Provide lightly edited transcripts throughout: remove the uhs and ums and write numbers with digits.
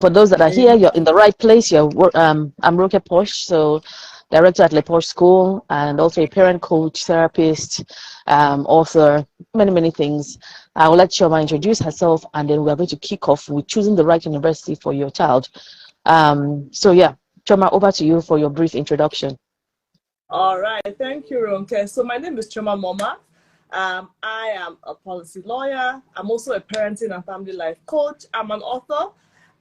for those that are here, you're in the right place. I'm Roke Posh, so director at Le Posh School, and also a parent coach, therapist, author, many things. I will let Chioma introduce herself, and then we're going to kick off with choosing the right university for your child. So yeah, Chioma, over to you for your brief introduction. All right, thank you, Ronke. So my name is Chioma Moma. I am a policy lawyer. I'm also a parenting and family life coach. I'm an author,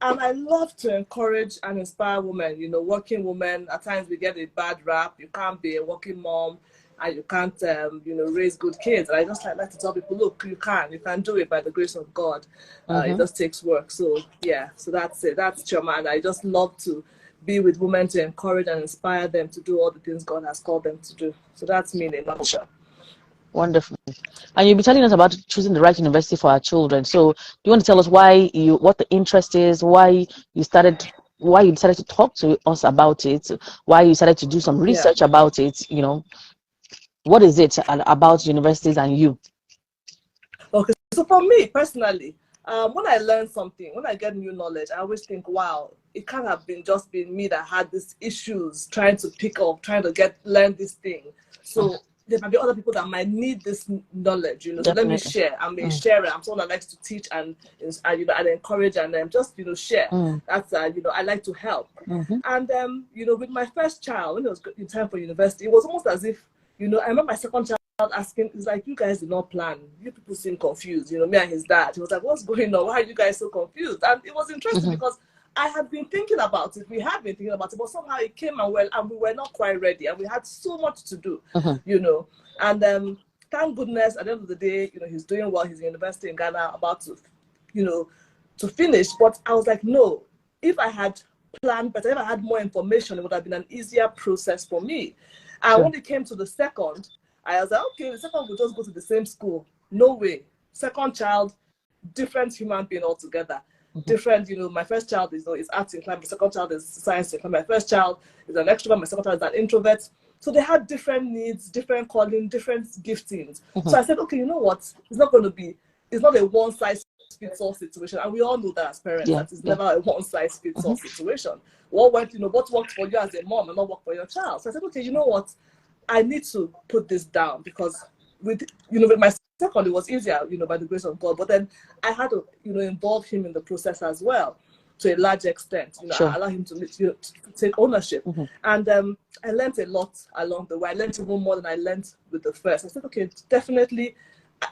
and I love to encourage and inspire women, working women. At times we get a bad rap. You can't be a working mom and you can't, raise good kids. And I just like to tell people, look, you can do it by the grace of God. It just takes work. So yeah, so that's it. That's Chioma, and I just love to be with women to encourage and inspire them to do all the things God has called them to do. So that's me in a nutshell. Wonderful. And you'll be telling us about choosing the right university for our children. So do you want to tell us what the interest is, why you decided to talk to us about it, why you decided to do some research about it, what is it about universities and you? Okay, so for me personally, when I learn something, when I get new knowledge, I always think, wow, it can't have just been me that had these issues trying to pick up, trying to learn this thing. So there might be other people that might need this knowledge, So let me share. I'm a sharer. I'm someone that likes to teach and encourage and just share. That's I like to help. And with my first child, when it was in time for university, it was almost as if I remember my second child asking, it's like, you guys did not plan. You people seem confused, me and his dad. He was like, what's going on? Why are you guys so confused? And it was interesting because I had been thinking about it. We had been thinking about it, but somehow it came and we were not quite ready, and we had so much to do, And thank goodness, at the end of the day, he's doing well. He's in university in Ghana, about to, to finish. But I was like, no, if I had planned better, if I had more information, it would have been an easier process for me. And when it came to the second, I was like, okay, the second will just go to the same school. No way. Second child, different human being altogether. Different, my first child is arts inclined, my second child is science inclined, my first child is an extrovert, my second child is an introvert. So they had different needs, different calling, different giftings. So I said, okay, you know what? It's not a one size fits all situation. And we all know that as parents, that is never a one size fits all situation. What worked for you as a mom and not work for your child? So I said, okay, you know what? I need to put this down because with my second, it was easier, by the grace of God. But then I had to, involve him in the process as well, to a large extent. I allow him to take ownership. And I learned a lot along the way. I learned even more than I learned with the first. I said, okay, definitely.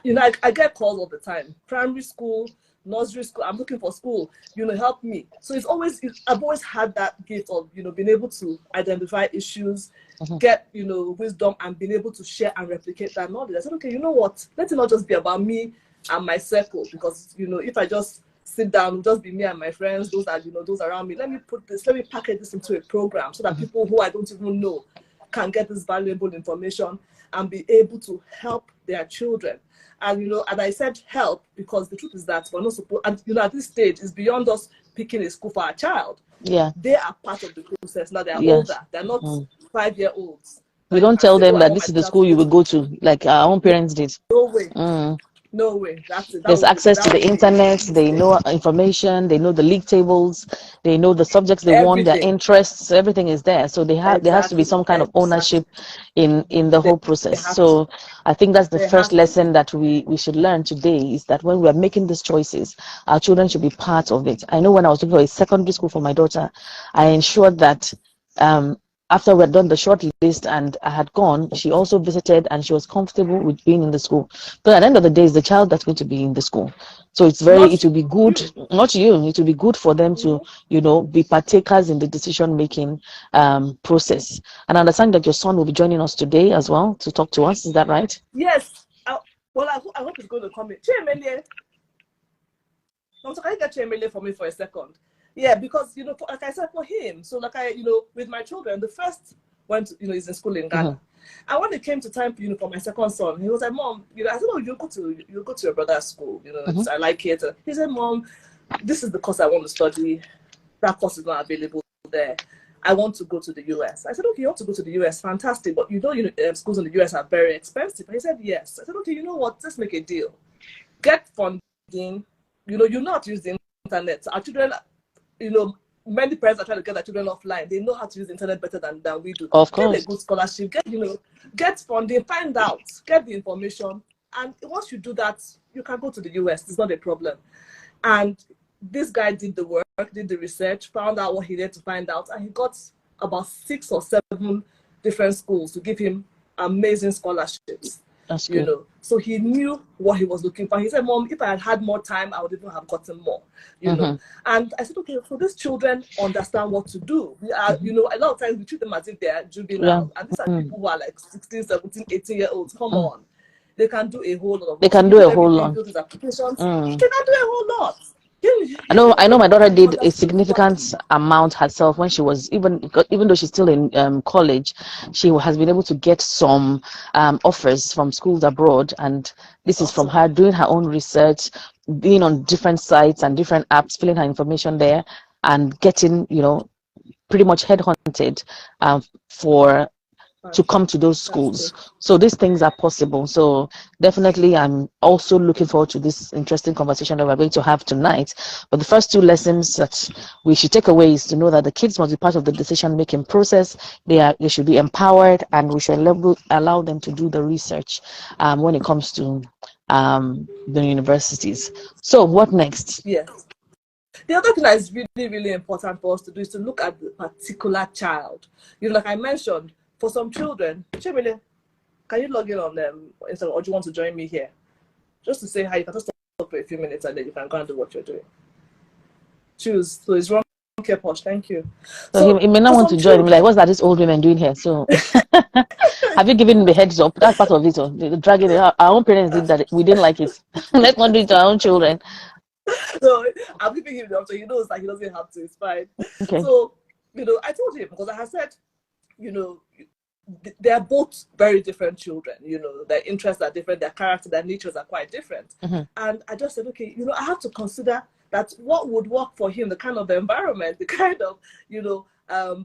I get calls all the time. Primary school, nursery school, I'm looking for school, help me. So I've always had that gift of, being able to identify issues, get, wisdom, and being able to share and replicate that knowledge. I said, okay, you know what? Let it not just be about me and my circle, because, if I just sit down, just be me and my friends, those around me, let me package this into a program so that people who I don't even know can get this valuable information and be able to help their children. And and I said help because the truth is that we're not supposed, and at this stage it's beyond us picking a school for our child. Yeah, they are part of the process now. They're older. They're not 5-year-olds. We don't tell them that this is the school you will go to, like our own parents did. No way. No way. That's it. There's access to the internet. They know information. They know the league tables. They know the subjects they want, their interests. Everything is there. So there has to be some kind of ownership in the whole process. So I think that's the first lesson that we should learn today, is that when we are making these choices, our children should be part of it. I know when I was looking for a secondary school for my daughter, I ensured that after we had done the short list and I had gone, she also visited and she was comfortable with being in the school. But at the end of the day, it's the child that's going to be in the school. So it will be good, not you, it will be good for them to, be partakers in the decision-making process. And I understand that your son will be joining us today as well to talk to us. Is that right? Yes. I hope he's going to come in. Chemele. Can you get Chemele for me for a second? Yeah, because, like I said, for him, so like with my children, the first went, he's in school in Ghana. And when it came to time, for my second son, he was like, Mom, I said, oh, you go to your brother's school, I like it. He said, Mom, this is the course I want to study. That course is not available there. I want to go to the US. I said, okay, you want to go to the US, fantastic. But schools in the US are very expensive. And he said, yes. I said, okay, you know what? Let's make a deal. Get funding. You not use the internet. Our children you know, many parents are trying to get their children offline. They know how to use the internet better than we do. Of Get course. a good scholarship, get funding, find out, get the information. And once you do that, you can go to the US. It's not a problem. And this guy did the work, did the research, found out what he needed to find out, and he got about 6 or 7 different schools to give him amazing scholarships. That's good. You know, so he knew what he was looking for. He said, "Mom, if I had had more time, I would even have gotten more." You know, and I said, "Okay, so these children understand what to do. We are, you know, a lot of times we treat them as if they are juvenile, and these are people who are like 16, 17, 18-year-olds. Come on, they can do a whole lot of. They can do a whole lot. Applications. They can do a whole lot. I know my daughter did a significant amount herself when she was even though she's still in college. She has been able to get some offers from schools abroad, and this is from her doing her own research, being on different sites and different apps, filling her information there, and getting, you know, pretty much headhunted for to come to those schools. So these things are possible. So definitely I'm also looking forward to this interesting conversation that we're going to have tonight. But the first 2 lessons that we should take away is to know that the kids must be part of the decision making process. They should be empowered, and we should allow them to do the research when it comes to the universities. So what next? Yes. The other thing that is really, really important for us to do is to look at the particular child. You know, like I mentioned, for some children, Chemile, can you log in on Instagram, or do you want to join me here? Just to say hi, you can just talk for a few minutes and then you can go and do what you're doing. Choose. So it's wrong, care posh. Thank you. So he may not want to join me. Like, what's that these old women doing here? So have you given me heads up? That's part of it. So the dragging it out. Our own parents did that. We didn't like it. Let's not do it to our own children. So I'm giving him the option. He knows that he doesn't have to. It's fine. Okay. So, you know, I told him, because I had said, you know, they're both very different children. You know, their interests are different, their character, their natures are quite different. And I just said, okay, you know, I have to consider that what would work for him, the kind of environment, the kind of, you know,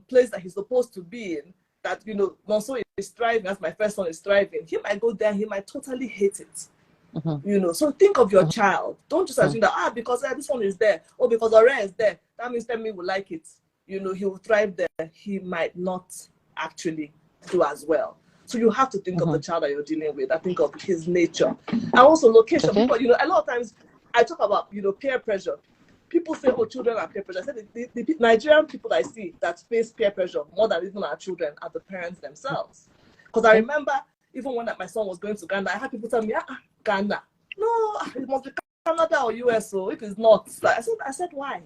place that he's supposed to be in, that, you know, Monso is thriving, as my first son is thriving. He might go there, he might totally hate it. You know, so think of your child. Don't just assume that, because this one is there, or because Ore is there, that means Femi will like it. You know, he will thrive there. He might not actually do as well. So you have to think of the child that you're dealing with. I think of his nature, and also location. Because, you know, a lot of times I talk about, you know, peer pressure. People say, oh, children are peer pressure. I said the Nigerian people I see that face peer pressure more than even our children are the parents themselves. Because I remember even when my son was going to Ghana, I had people tell me, Ghana, no, it must be Canada or US. So if it's not, I said, why?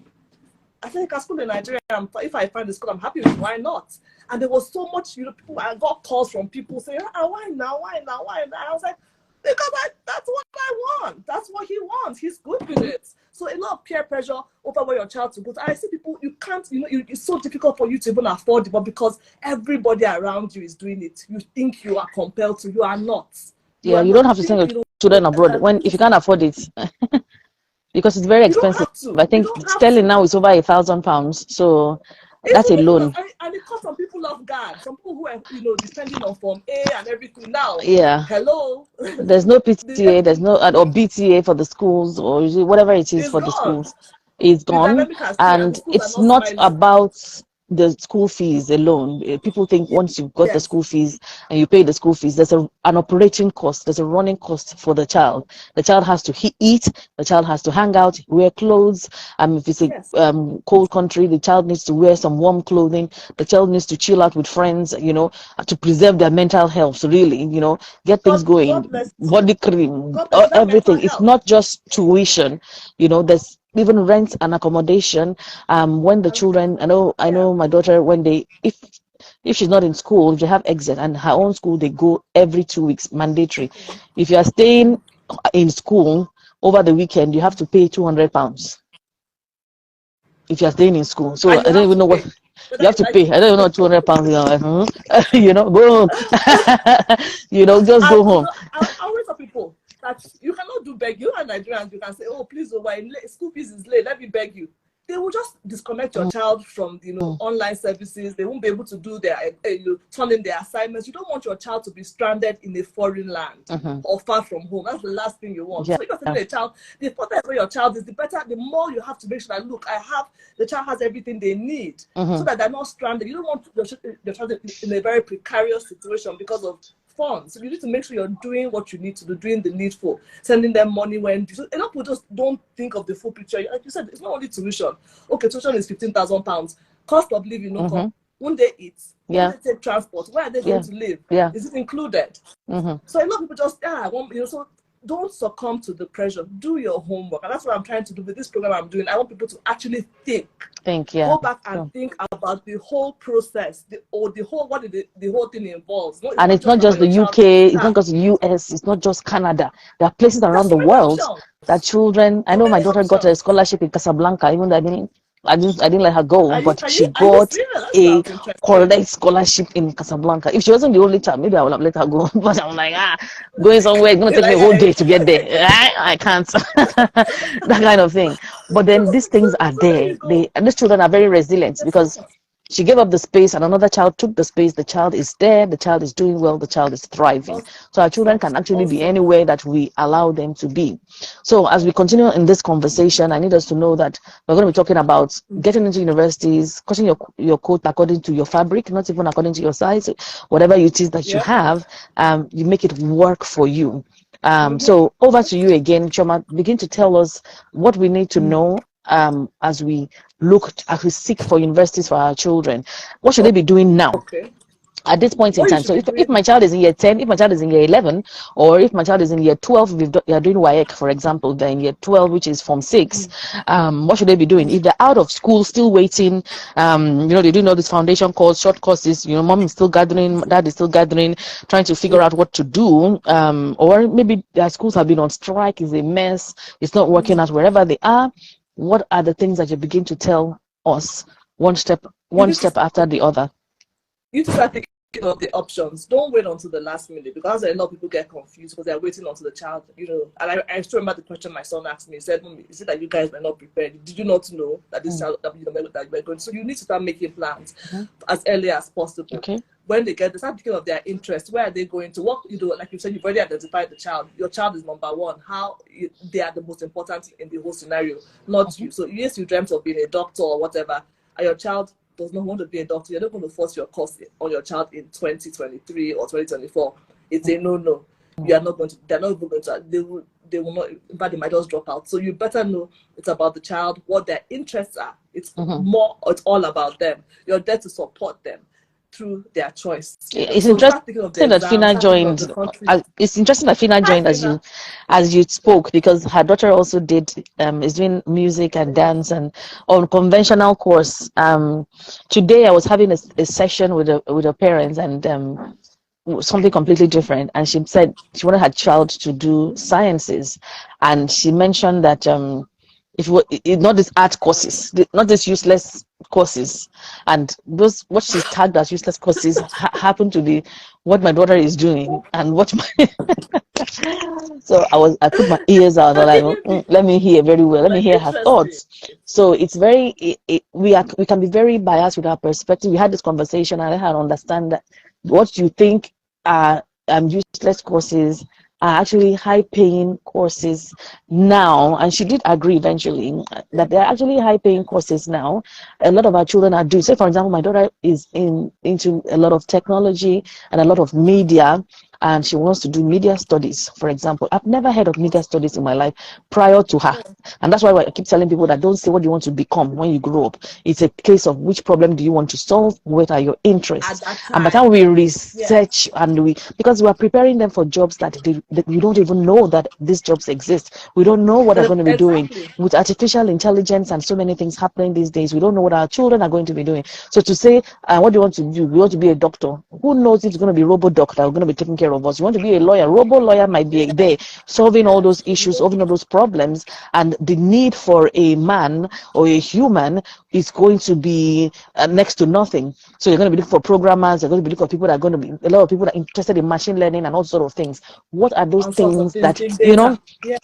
I said, I can school in Nigeria. If I find the school I'm happy with, why not? And there was so much, you know, people. I got calls from people saying, why now? Why now? Why now? I was like, because that's what I want. That's what he wants. He's good with it. So a lot of peer pressure over where your child to go. I see people, you can't, you know, it's so difficult for you to even afford it, but because everybody around you is doing it, you think you are compelled to. You are not. You don't have to send your children abroad if you can't afford it. Because it's very expensive. I think sterling now is over £1,000. So that's a loan. And it costs some people off guard. Some people who are, you know, depending on Form A and everything now. Yeah. Hello. There's no PTA, there's no or BTA for the schools, or whatever it is for the schools. It's gone, and it's not about the school fees alone. People think once you've got the school fees and you pay the school fees, there's an operating cost, there's a running cost for the child. The child has to eat, the child has to hang out, wear clothes. If it's a cold country, the child needs to wear some warm clothing. The child needs to chill out with friends, you know, to preserve their mental health. So really, you know, get things going. Body cream, everything. It's not just tuition, you know. There's even rent and accommodation. When the children, I know my daughter, when if she's not in school, if they have exit and her own school, they go every 2 weeks, mandatory. If you are staying in school over the weekend, you have to pay £200 if you are staying in school. So I don't even know what you have to pay. I don't know £200. You know, go home. You know, just go home. I always tell people that you cannot do beg. You are Nigerians, you can say, oh, please, school fees is late, let me beg you. they will just disconnect your child from, online services. They won't be able to do their, turn in their assignments. You don't want your child to be stranded in a foreign land or far from home. That's the last thing you want. So if you're telling a child, the further your child is, the better, the more you have to make sure that, look, the child has everything they need so that they're not stranded. You don't want your child in a very precarious situation because of funds. So you need to make sure you're doing what you need to do, doing the needful, sending them money when. So a lot of people just don't think of the full picture. Like you said, it's not only tuition. Okay, tuition is £15,000. Cost of living, no cost. Won't they eat? Won't they take transport? Where are they going to live? Is it included? So a lot of people just so don't succumb to the pressure. Do your homework, and that's what I'm trying to do with this program I'm doing. I want people to actually think. Go back and think about the whole process, the whole thing involves. And it's not just the UK, it's not just the US, it's not just Canada. There are places around the world that children. I know my daughter got a scholarship in Casablanca, even though I didn't let her go, but she got a correct scholarship in Casablanca. If she wasn't the only child, maybe I would have let her go. But I'm like, going somewhere, it's going to take me a whole day to get there. I can't. That kind of thing. But then these things are there. These children are very resilient because she gave up the space and another child took the space. The child is there. The child is doing well. The child is thriving. So our children can actually be anywhere that we allow them to be. So as we continue in this conversation, I need us to know that we're going to be talking about getting into universities, cutting your coat according to your fabric, not even according to your size. Whatever it is that you have, you make it work for you. So over to you again, Chioma. Begin to tell us what we need to know as we seek for universities for our children. What should they be doing now? At this point in time. So if my child is in year 10, if my child is in year 11, or if my child is in year 12, you are doing WAEC, for example, then in year 12, which is Form 6, what should they be doing? If they're out of school, still waiting, they're doing all these foundation courses, short courses, mom is still gathering, dad is still gathering, trying to figure out what to do, or maybe their schools have been on strike, it's a mess, it's not working out wherever they are. What are the things that you begin to tell us one step after the other? You just start thinking of the options. Don't wait until the last minute, because a lot of people get confused because they're waiting until the child, And I still remember the question my son asked me. He said, "Mommy, is it that you guys were not prepared? Did you not know that this child that you were going?" So you need to start making plans as early as possible. When they start thinking of their interests. Where are they going to? What like you said, you've already identified the child. Your child is number one. They are the most important in the whole scenario, not you. So yes, you dreamt of being a doctor or whatever, and your child does not want to be a doctor. You're not going to force your course on your child in 2023 or 2024. It's a no. You are not going to. They're not even going to. They will not. In fact, they might just drop out. So you better know it's about the child, what their interests are. It's It's all about them. You're there to support them through their choice. It's interesting that Fina joined. It's interesting that Fina joined as you spoke, because her daughter also is doing music and dance and on conventional course. Today I was having a session with her parents, and something completely different, and she said she wanted her child to do sciences, and she mentioned that not these art courses, not these useless courses, and those what she's tagged as useless courses happen to be what my daughter is doing, and what my so I put my ears out, and let me hear very well, let me hear her thoughts. So it's very we can be very biased with our perspective. We had this conversation, and I had to understand that what you think are useless courses are actually high-paying courses now, and she did agree eventually that they're actually high-paying courses now. A lot of our children are doing. Say, for example, my daughter is into a lot of technology and a lot of media, and she wants to do media studies, for example. I've never heard of media studies in my life prior to her, and that's why I keep telling people that don't say what you want to become when you grow up. It's a case of which problem do you want to solve, what are your interests, and by the time we research because we are preparing them for jobs that we don't even know that these jobs exist. We don't know what they're going to be doing with artificial intelligence and so many things happening these days. We don't know what our children are going to be doing. So to say, what do you want to do? We want to be a doctor. Who knows if it's going to be robot doctor or going to be taking care of us? You want to be a lawyer. Robo lawyer might be there solving all those issues, solving all those problems, and the need for a man or a human is going to be next to nothing. So you're going to be looking for programmers. You're going to be looking for people that are going to be a lot of people that are interested in machine learning and all sort of things. What are those things that Yeah.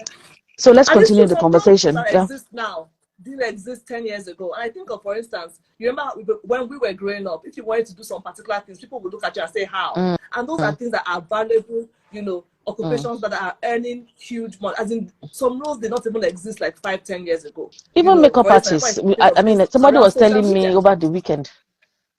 So let's continue the conversation. Exist now didn't exist 10 years ago. And I think of, for instance, you remember when we were growing up, if you wanted to do some particular things, people would look at you and say, how? And those are things that are valuable, you know, occupations that are earning huge money. As in, some roles did not even exist like 5-10 years ago. Even you know, makeup artists. I mean, somebody was telling me over the weekend.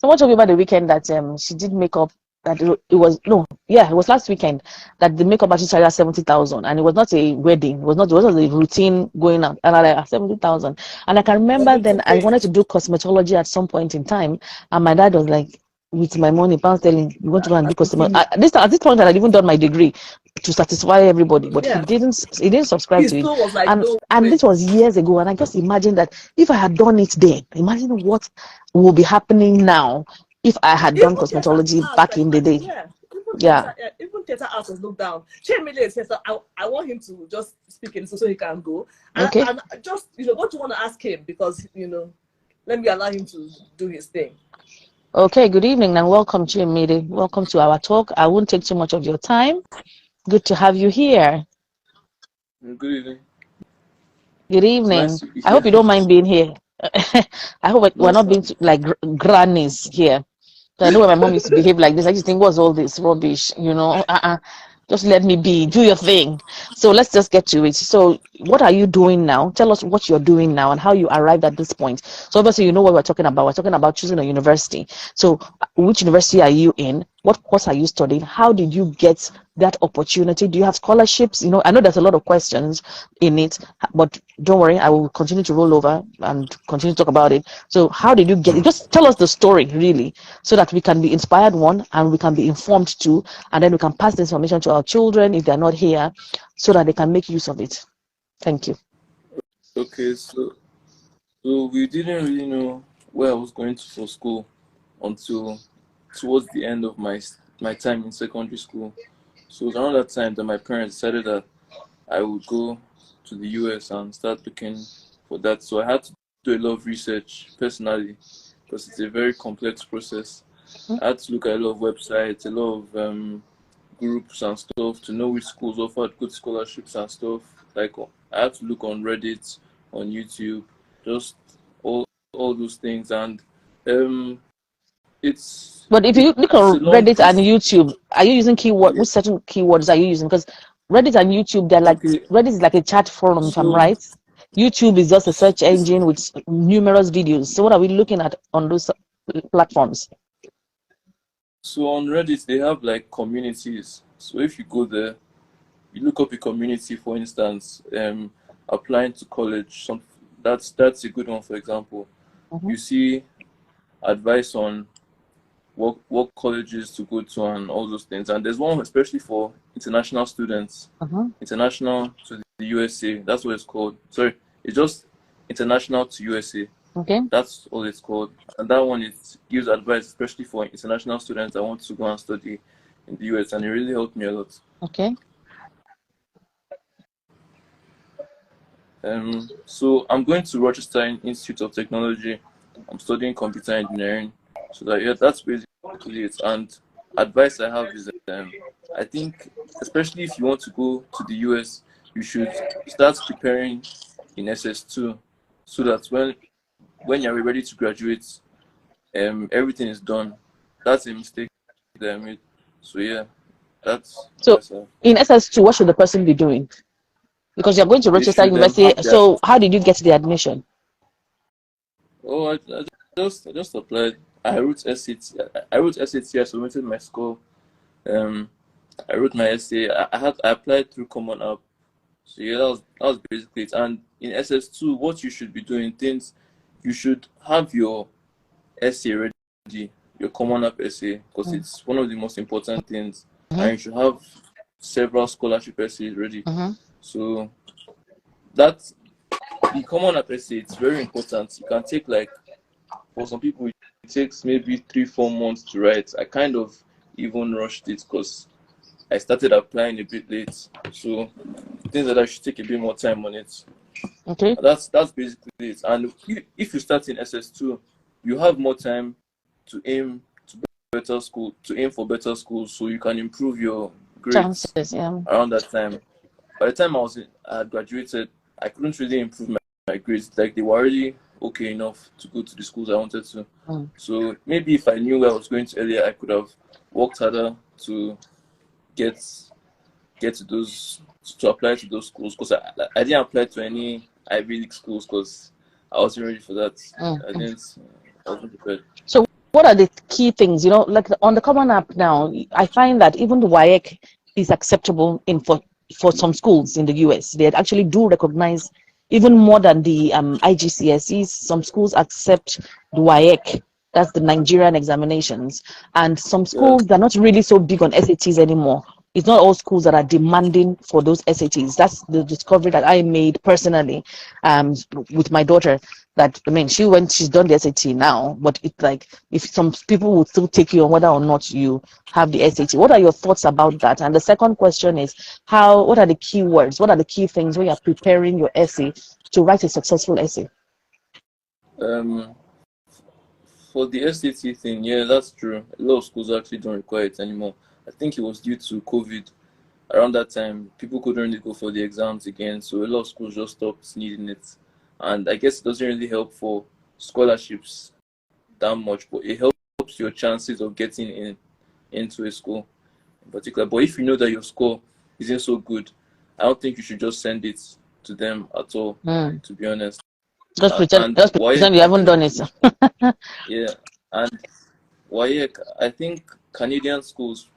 Someone told me about the weekend that she did makeup. That it was last weekend that the makeup artist charged 70,000, and it was not a wedding. It was a routine going out, and I like 70,000. And I can remember then I wanted to do cosmetology at some point in time, and my dad was like, with my money, pounds telling you want to go and do cosmetology. At this point, I had even done my degree to satisfy everybody, but he didn't subscribe to it. Like, and this was years ago, and I just imagine that if I had done it then, imagine what will be happening now if I had done cosmetology back in the day. Even theater arts was looked down. Chemile says, I want him to just speak in so he can go. And, and just, you know, what you want to ask him, because, you know, let me allow him to do his thing. Okay, good evening and welcome, Chimile. Welcome to our talk. I won't take too much of your time. Good to have you here. Good evening. Good evening. Nice, I hope you don't mind being here. I hope we're not being like grannies here. So I know when my mom used to behave like this, I just think, what's all this rubbish? You know, just let me be, do your thing. So let's just get to it. So what are you doing now? Tell us what you're doing now and how you arrived at this point. So obviously you know what we're talking about. We're talking about choosing a university. So which university are you in? What course are you studying? How did you get that opportunity? Do you have scholarships? You know, I know there's a lot of questions in it, but don't worry, I will continue to roll over and continue to talk about it. So how did you get it? Just tell us the story, really, so that we can be inspired, one, and we can be informed too, and then we can pass the information to our children if they're not here, so that they can make use of it. Thank you. Okay, so we didn't really know where I was going to for school until towards the end of my time in secondary school. So it was around that time that my parents decided that I would go to the US and start looking for that. So I had to do a lot of research personally, because it's a very complex process. I had to look at a lot of websites, a lot of groups and stuff to know which schools offered good scholarships and stuff. Like, I had to look on Reddit, on YouTube, just all those things. And but if you look on Reddit and YouTube, are you using keyword? Which certain keywords are you using? Because Reddit and YouTube, they're like, Reddit is like a chat forum, if I'm right. YouTube is just a search engine with numerous videos. So what are we looking at on those platforms? So on Reddit, they have like communities. So if you go there, you look up a community, for instance, applying to college. That's a good one, for example. You see advice on what colleges to go to and all those things. And there's one especially for international students, international to the USA. That's what it's called. Sorry, it's just international to USA. Okay. That's all it's called. And that one, it gives advice, especially for international students that want to go and study in the US. And it really helped me a lot. Okay. So I'm going to Rochester Institute of Technology. I'm studying computer engineering. So that's basically it. And advice I have is that I think, especially if you want to go to the US, you should start preparing in SS2, so that when you're ready to graduate, everything is done. That's a mistake that I made. So yeah, that's so in SS2, what should the person be doing? Because you're going to Rochester University. So how did you get the admission? Oh, I just applied. I wrote SAT. I submitted my score. I wrote my essay. I applied through Common App. So yeah, that was basically it. And in SS2, what you should be doing, you should have your essay ready, your Common App essay, because it's one of the most important things. And you should have several scholarship essays ready. So the Common App essay, it's very important. You can take, like, for some people, it takes maybe 3-4 months to write. I kind of even rushed it because I started applying a bit late. So things that I should take a bit more time on it. Okay. That's basically it. And if you start in SS2, you have more time to aim for better schools, so you can improve your grades around that time. By the time I had graduated, I couldn't really improve my grades. Like they were already okay enough to go to the schools I wanted to. So maybe if I knew where I was going to earlier, I could have worked harder to get to those, to apply to those schools, because I didn't apply to any Ivy League schools because I wasn't ready for that. I wasn't prepared. So what are the key things, like on the Common App now? I find that even the WAEC is acceptable for some schools in the US. They actually do recognize, even more than the IGCSEs, some schools accept the WAEC. That's the Nigerian examinations. And some schools, they're not really so big on SATs anymore. It's not all schools that are demanding for those SATs. That's the discovery that I made personally with my daughter. That, I mean, she's done the SAT now, but it's like, if some people would still take you on whether or not you have the SAT. What are your thoughts about that? And the second question is, what are the key words? What are the key things when you're preparing your essay to write a successful essay? For the SAT thing, yeah, that's true. A lot of schools actually don't require it anymore. I think it was due to COVID. Around that time, people couldn't really go for the exams again, so a lot of schools just stopped needing it. And I guess it doesn't really help for scholarships that much, but it helps your chances of getting into a school in particular. But if you know that your score isn't so good, I don't think you should just send it to them at all, to be honest. Just pretend you haven't done it. Yeah, and WAEC, I think Canadian schools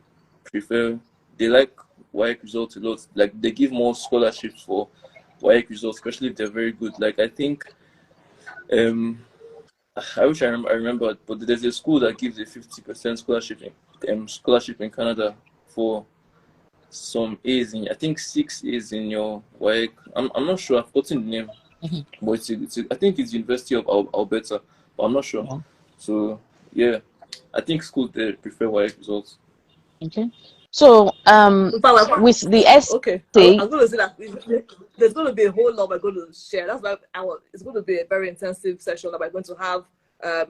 they like WAEC results a lot. Like, they give more scholarships for WAEC results, especially if they're very good. Like, I think, I wish I remember, but there's a school that gives a 50% scholarship in Canada for some A's I think 6 A's in your WAEC. I'm not sure. I've forgotten the name, but I think it's University of Alberta, but I'm not sure. Yeah. So yeah, I think schools, they prefer WAEC results. Okay. So with the essay, okay, I was going to say that there's going to be a whole lot we're going to share. That's why it's going to be a very intensive session that we're going to have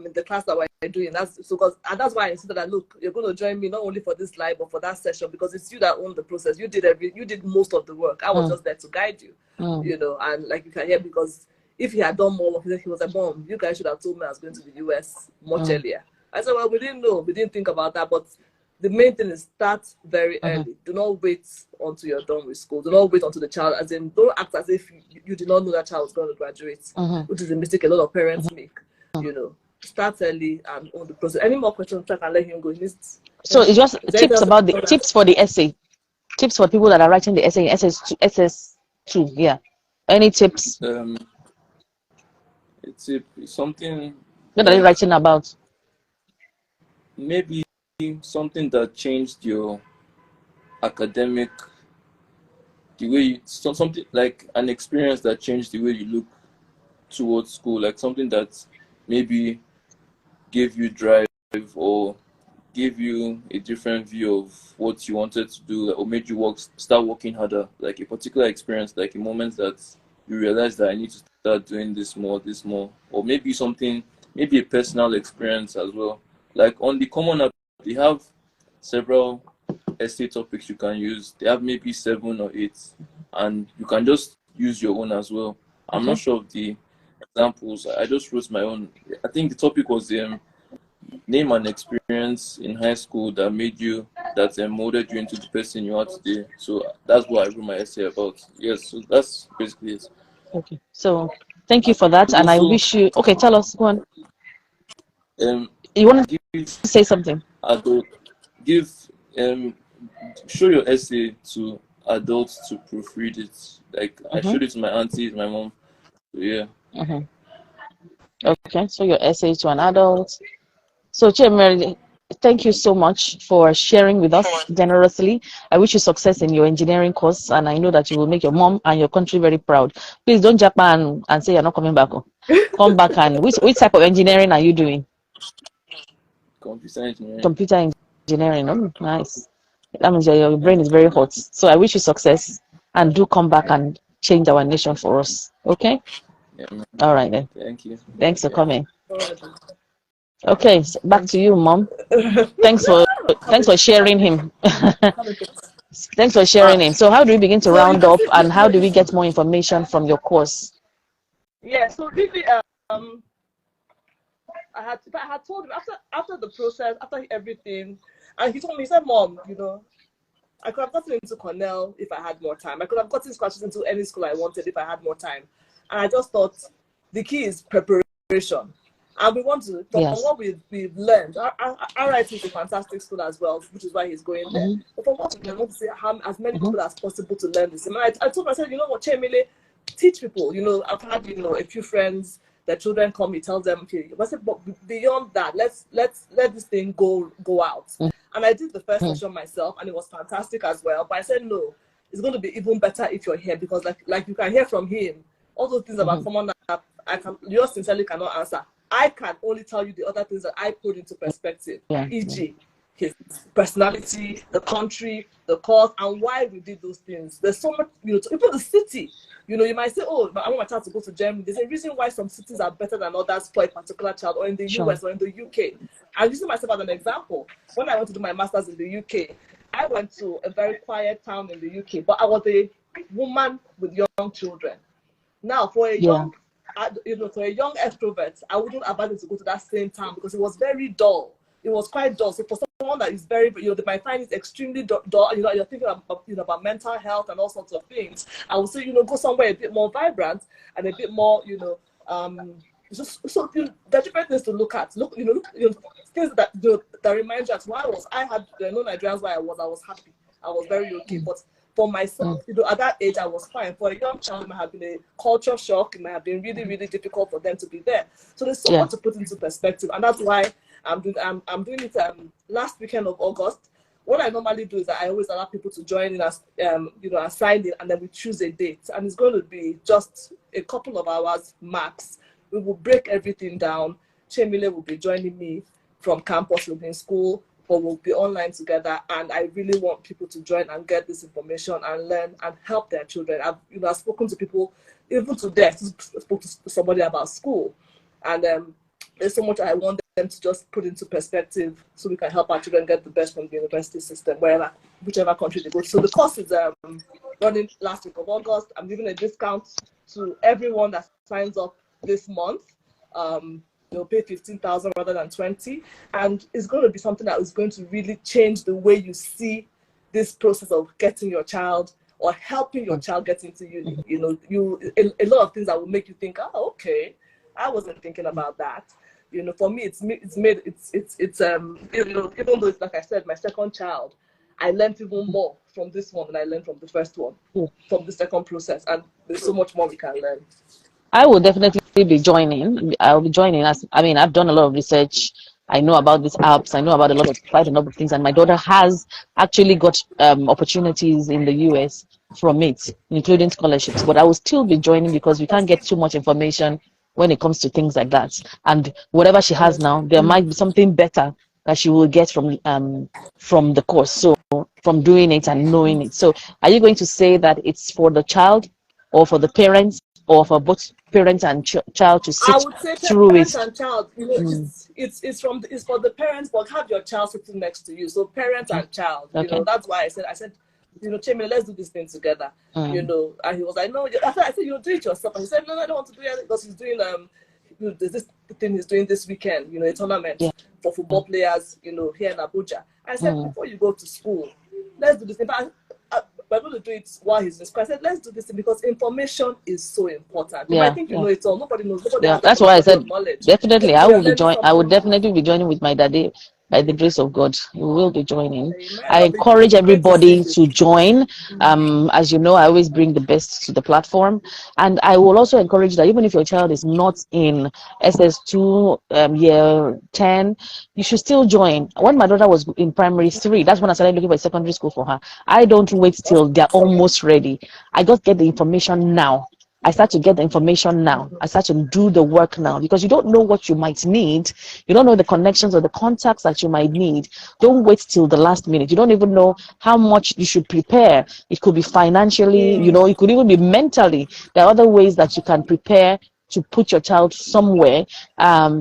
in the class that we're doing. That's why I insisted that, look, you're going to join me not only for this live but for that session, because it's you that own the process. You did most of the work. I was just there to guide you, and like you can hear, because if he had done more work, he was like, Mom, you guys should have told me I was going to the US much earlier. I said, well, we didn't know, we didn't think about that, but the main thing is start very early. Do not wait until you're done with school. Do not wait until the child, as in, don't act as if you did not know that child was going to graduate, which is a mistake a lot of parents make. Start early and own the process. Any more questions? I can let him go. So it's just tips about the tips for the essay. Tips for people that are writing the essay in SS2. Yeah. Any tips? It's something. What are you writing about? Maybe something that changed your academic, something like an experience that changed the way you look towards school, like something that maybe gave you drive or gave you a different view of what you wanted to do, or made you start working harder, like a particular experience, like a moment that you realize that I need to start doing this more, or maybe a personal experience as well. Like on the Common App, they have several essay topics you can use. They have maybe 7 or 8, and you can just use your own as well. I'm not sure of the examples. I just wrote my own. I think the topic was name an experience in high school that molded you into the person you are today. So that's what I wrote my essay about. Yes, so that's basically it. Okay, so thank you for that, and I wish you. Okay, tell us. Go on. You want to say something? Show your essay to adults to proofread it. Like I showed it to my aunties, my mom. So yeah. Okay, so your essay to an adult. So Chimere, thank you so much for sharing with us generously. I wish you success in your engineering course, and I know that you will make your mom and your country very proud. Please don't Japan and say you're not coming back. Come back. And which type of engineering are you doing? Computer engineering. Computer engineering. Oh, nice. That means your brain is very hot. So I wish you success, and do come back and change our nation for us. Okay? Yeah, all right then. Thank you. Thanks for coming. Okay, so back to you, Mom. Thanks for sharing him. Thanks for sharing him. So how do we begin to round up, and how do we get more information from your course? Yeah, so really, I had told him after the process, after everything, and he told me, he said, "Mom, you know, I could have gotten into Cornell if I had more time. I could have gotten scholarships into any school I wanted if I had more time." And I just thought the key is preparation. And we want to, from what we've learned, RIT is a fantastic school as well, which is why he's going there. But from what we want to say, as many people as possible to learn this. And I told myself, you know what, Chemile, teach people. You know, I've had, you know, a few friends, their children come, he tells them, okay, but beyond that, let's let this thing go out. And I did the first session myself, and it was fantastic as well. But I said, no, it's going to be even better if you're here, because like you can hear from him all those things about common that you sincerely cannot answer. I can only tell you the other things that I put into perspective, e.g., his personality, the country, the cause, and why we did those things. There's so much, you know, even the city. You know, you might say, oh, I want my child to go to Germany. There's a reason why some cities are better than others for a particular child, or in the US or in the UK. I'm using myself as an example. When I went to do my master's in the UK, I went to a very quiet town in the UK, but I was a woman with young children. Now, for a young, you know, for a young extrovert, I wouldn't advise them to go to that same town because it was very dull. It was quite dull. So for someone that is very, you know, they might find it extremely dull. You know, you're thinking about, you know, about mental health and all sorts of things. I would say, you know, go somewhere a bit more vibrant and a bit more, you know, so you know, there are different things to look at. Look, things that that remind you that I had no Nigerians where I was happy. I was very okay, but for myself, you know, at that age, I was fine. For a young child, it might have been a culture shock. It might have been really, really difficult for them to be there. So there's so much to put into perspective, and that's why I'm doing it last weekend of August. What I normally do is that I always allow people to join in as you know, assign it, and then we choose a date, and it's going to be just a couple of hours max. We will break everything down. Chemile will be joining me from campus. We'll be in school, but we'll be online together, and I really want people to join and get this information and learn and help their children. I've spoken to people, even today, I spoke to somebody about school, and there's so much I want them to just put into perspective so we can help our children get the best from the university system, whichever country they go to. So the course is running last week of August. I'm giving a discount to everyone that signs up this month. They'll pay 15,000 rather than 20, and it's going to be something that is going to really change the way you see this process of getting your child or helping your child get into uni. You know, a lot of things that will make you think, oh, okay, I wasn't thinking about that. You know, for me, it's you know, even though it's, like I said, my second child, I learned even more from this one than I learned from the first one, from the second process, and there's so much more we can learn. I will definitely be joining. I'll be joining. I've done a lot of research. I know about these apps. I know about quite a number of things. And my daughter has actually got opportunities in the US from it, including scholarships. But I will still be joining because we can't get too much information when it comes to things like that. And whatever she has now, there might be something better that she will get from the course. So from doing it and knowing it. So are you going to say that it's for the child or for the parents, or for both parents and child to sit I would say through parents it? And child, you know, it's for the parents, but have your child sitting next to you. So parents and child, you know, that's why I said, you know, Chemile, let's do this thing together. You know, and he was like, no. After I said, you do it yourself, and he said, no, I don't want to do it because he's doing there's this thing he's doing this weekend, you know, a tournament for football players, you know, here in Abuja. I said, before you go to school, let's do this. In fact, we're going to do it while he's in school. I said, let's do this because information is so important. You might think you know it all. Nobody knows. Nobody has that's why I said definitely I would definitely be joining with my daddy. By the grace of God, we will be joining. Amen. I encourage everybody to join. As you know, I always bring the best to the platform. And I will also encourage that even if your child is not in SS2 year 10, you should still join. When my daughter was in primary 3, that's when I started looking for a secondary school for her. I don't wait till they're almost ready. I just get the information now. I start to get the information now. I start to do the work now, because you don't know what you might need. You don't know the connections or the contacts that you might need. Don't wait till the last minute. You don't even know how much you should prepare. It could be financially, you know, it could even be mentally. There are other ways that you can prepare to put your child somewhere.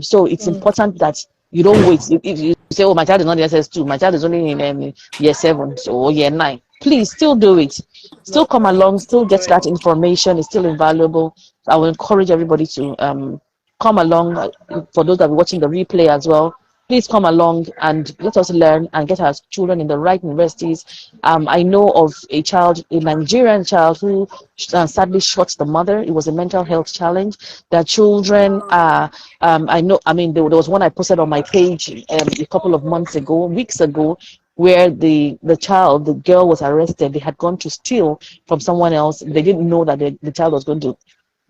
So it's important that you don't wait. If you say, oh, my child is not in SS2, my child is only in year 7 or year 9. please still do it. Still come along, still get that information. It's still invaluable. I will encourage everybody to come along. For those that are watching the replay as well, please come along and let us learn and get our children in the right universities. I know of a child, a Nigerian child, who sadly shot the mother. It was a mental health challenge. Their children are, I mean, there was one I posted on my page a couple of months ago, weeks ago, where the girl was arrested. They had gone to steal from someone else. They didn't know that the child was going to,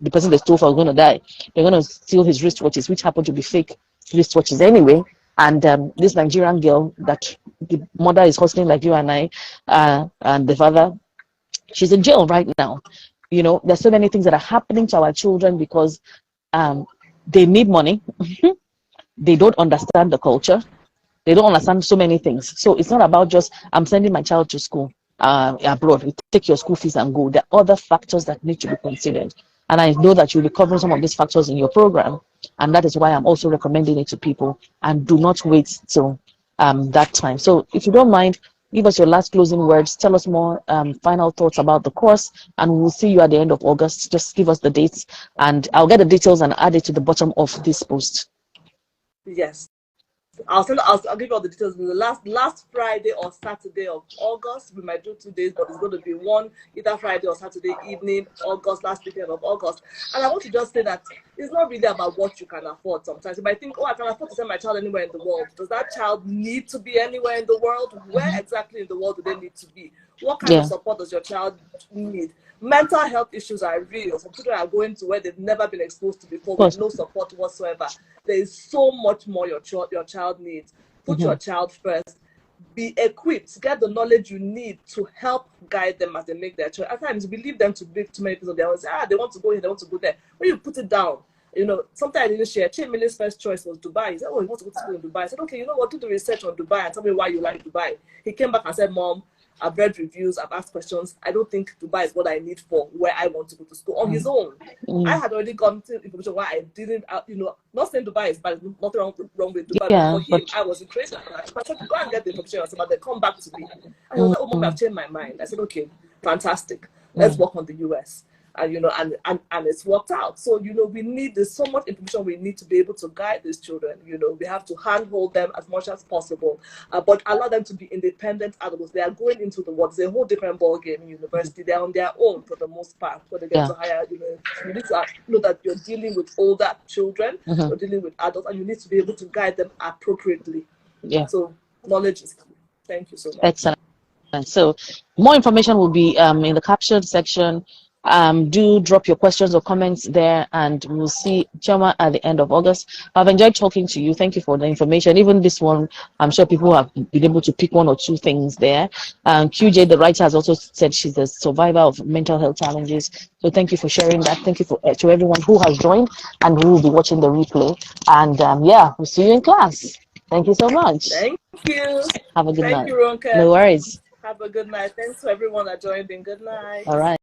the person they stole from was going to die. They're going to steal his wristwatches, which happened to be fake wristwatches anyway. And this Nigerian girl that the mother is hustling like you and I, and the father, she's in jail right now. You know, there's so many things that are happening to our children because they need money. They don't understand the culture. They don't understand so many things. So it's not about just, I'm sending my child to school abroad. You take your school fees and go. There are other factors that need to be considered. And I know that you'll be covering some of these factors in your program. And that is why I'm also recommending it to people. And do not wait till that time. So if you don't mind, give us your last closing words. Tell us more final thoughts about the course. And we'll see you at the end of August. Just give us the dates. And I'll get the details and add it to the bottom of this post. Yes. I'll give you all the details. The last Friday or Saturday of August. We might do 2 days, but it's going to be one either Friday or Saturday evening, August, last weekend of August. And I want to just say that it's not really about what you can afford. Sometimes you might think, oh, I can afford to send my child anywhere in the world. Does that child need to be anywhere in the world? Where exactly in the world do they need to be? What kind of support does your child need? Mental health issues are real. Some children are going to where they've never been exposed to before with no support whatsoever. There is so much more your child needs. Put your child first. Be equipped. Get the knowledge you need to help guide them as they make their choice. At times, we leave them to make too many things of their own. Say, they want to go here, they want to go there. When you put it down, you know, sometimes I didn't share. Chain Millie's first choice was Dubai. He said, oh, he wants to go to school in Dubai. I said, okay, you know what? Do the research on Dubai and tell me why you like Dubai. He came back and said, Mom, I've read reviews, I've asked questions. I don't think Dubai is what I need for where I want to go to school on his own. I had already gotten information why I didn't, you know, not saying Dubai is bad, nothing wrong with Dubai, but for him, I was interested. I said, go and get the information yourself, then come back to me. And he was like, oh, Mom, I've changed my mind. I said, okay, fantastic. Let's work on the US. And, you know, and it's worked out. So, you know, there's so much information we need to be able to guide these children. You know, we have to handhold them as much as possible, but allow them to be independent adults. They are going into the world. It's a whole different ball game in university. They're on their own for the most part. When they get to higher, you know, you need to know that you're dealing with older children, you're dealing with adults, and you need to be able to guide them appropriately. So knowledge is key. Thank you so much. Excellent. So more information will be in the caption section. Do drop your questions or comments there, and we'll see Chioma at the end of August. I've enjoyed talking to you. Thank you for the information. Even this one, I'm sure people have been able to pick one or two things there. QJ, the writer, has also said she's a survivor of mental health challenges. So thank you for sharing that. Thank you to everyone who has joined and who will be watching the replay. And yeah, we'll see you in class. Thank you so much. Thank you. Have a good night. Thank you, Ronke. No worries. Have a good night. Thanks to everyone that joined in. Good night. All right.